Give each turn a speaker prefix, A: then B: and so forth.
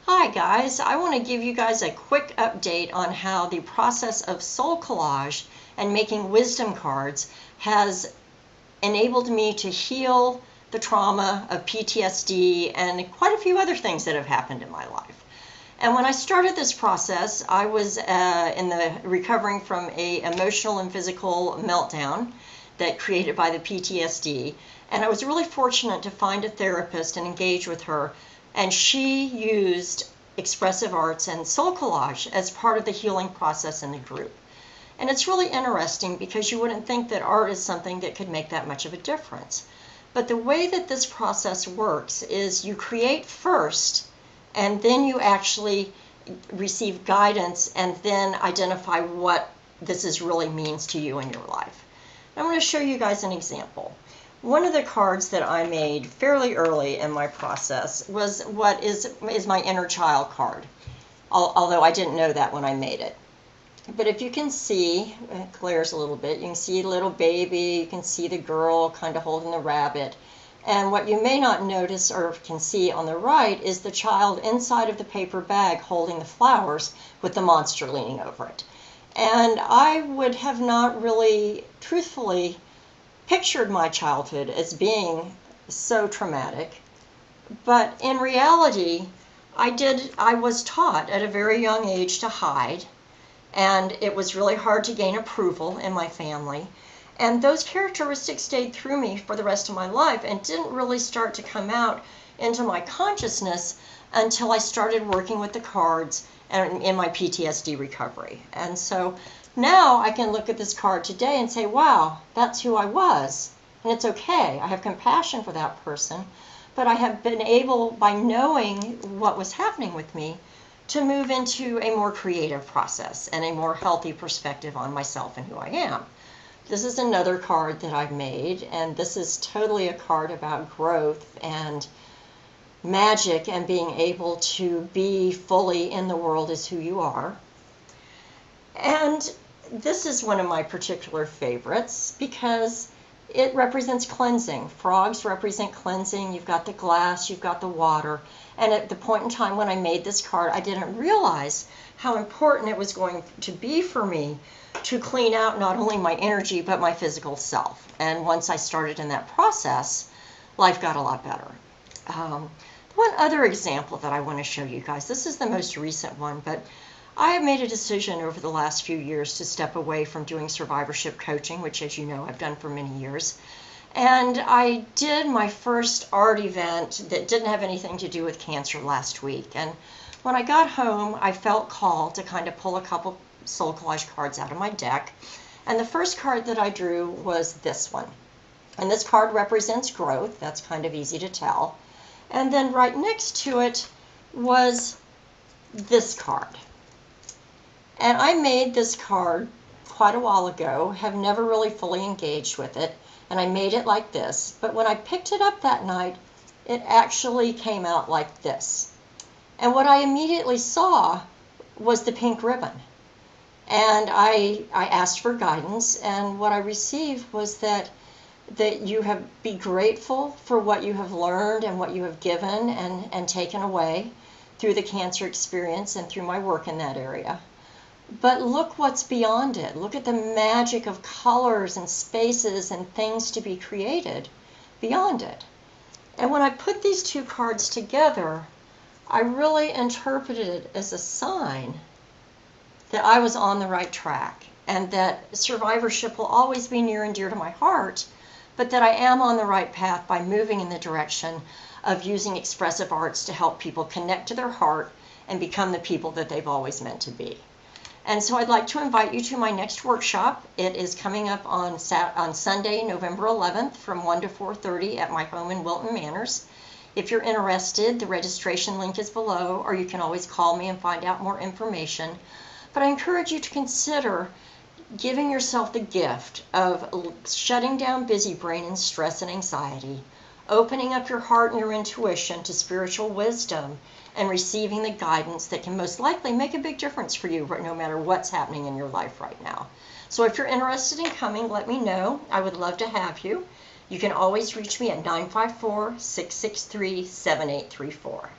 A: Hi guys, I want to give you guys a quick update on how the process of soul collage and making wisdom cards has enabled me to heal the trauma of PTSD and quite a few other things that have happened in my life. And when I started this process, I was recovering from a emotional and physical meltdown that created by the PTSD, and I was really fortunate to find a therapist and engage with her, and she used expressive arts and soul collage as part of the healing process in the group. And it's really interesting because you wouldn't think that art is something that could make that much of a difference. But the way that this process works is you create first, and then you actually receive guidance and then identify what this really means to you in your life. I'm going to show you guys an example. One of the cards that I made fairly early in my process was what is my inner child card, although I didn't know that when I made it. But if you can see, it glares a little bit, you can see the little baby, you can see the girl kind of holding the rabbit. And what you may not notice or can see on the right is the child inside of the paper bag holding the flowers with the monster leaning over it. And I would have not really truthfully pictured my childhood as being so traumatic, but in reality I was taught at a very young age to hide, and it was really hard to gain approval in my family, and those characteristics stayed through me for the rest of my life and didn't really start to come out into my consciousness until I started working with the cards and in my PTSD recovery. And so now I can look at this card today and say, wow, that's who I was. And it's okay. I have compassion for that person. But I have been able, by knowing what was happening with me, to move into a more creative process and a more healthy perspective on myself and who I am. This is another card that I've made, and this is totally a card about growth and magic and being able to be fully in the world as who you are. And this is one of my particular favorites because it represents cleansing. Frogs represent cleansing. You've got the glass, you've got the water. And at the point in time when I made this card, I didn't realize how important it was going to be for me to clean out not only my energy, but my physical self. And once I started in that process, life got a lot better. One other example that I want to show you guys, this is the most recent one, but I have made a decision over the last few years to step away from doing survivorship coaching, which, as you know, I've done for many years. And I did my first art event that didn't have anything to do with cancer last week. And when I got home, I felt called to kind of pull a couple soul collage cards out of my deck. And the first card that I drew was this one. And this card represents growth. That's kind of easy to tell. And then right next to it was this card. And I made this card quite a while ago, have never really fully engaged with it, and I made it like this. But when I picked it up that night, it actually came out like this. And what I immediately saw was the pink ribbon. And I asked for guidance, and what I received was that you be grateful for what you have learned and what you have given and taken away through the cancer experience and through my work in that area. But look what's beyond it. Look at the magic of colors and spaces and things to be created beyond it. And when I put these two cards together, I really interpreted it as a sign that I was on the right track and that survivorship will always be near and dear to my heart, but that I am on the right path by moving in the direction of using expressive arts to help people connect to their heart and become the people that they've always meant to be. And so I'd like to invite you to my next workshop. It is coming up on Sunday, November 11th from 1 to 4:30 at my home in Wilton Manors. If you're interested, the registration link is below, or you can always call me and find out more information. But I encourage you to consider giving yourself the gift of shutting down busy brain and stress and anxiety, opening up your heart and your intuition to spiritual wisdom, and receiving the guidance that can most likely make a big difference for you no matter what's happening in your life right now. So if you're interested in coming, let me know. I would love to have you. You can always reach me at 954-663-7834.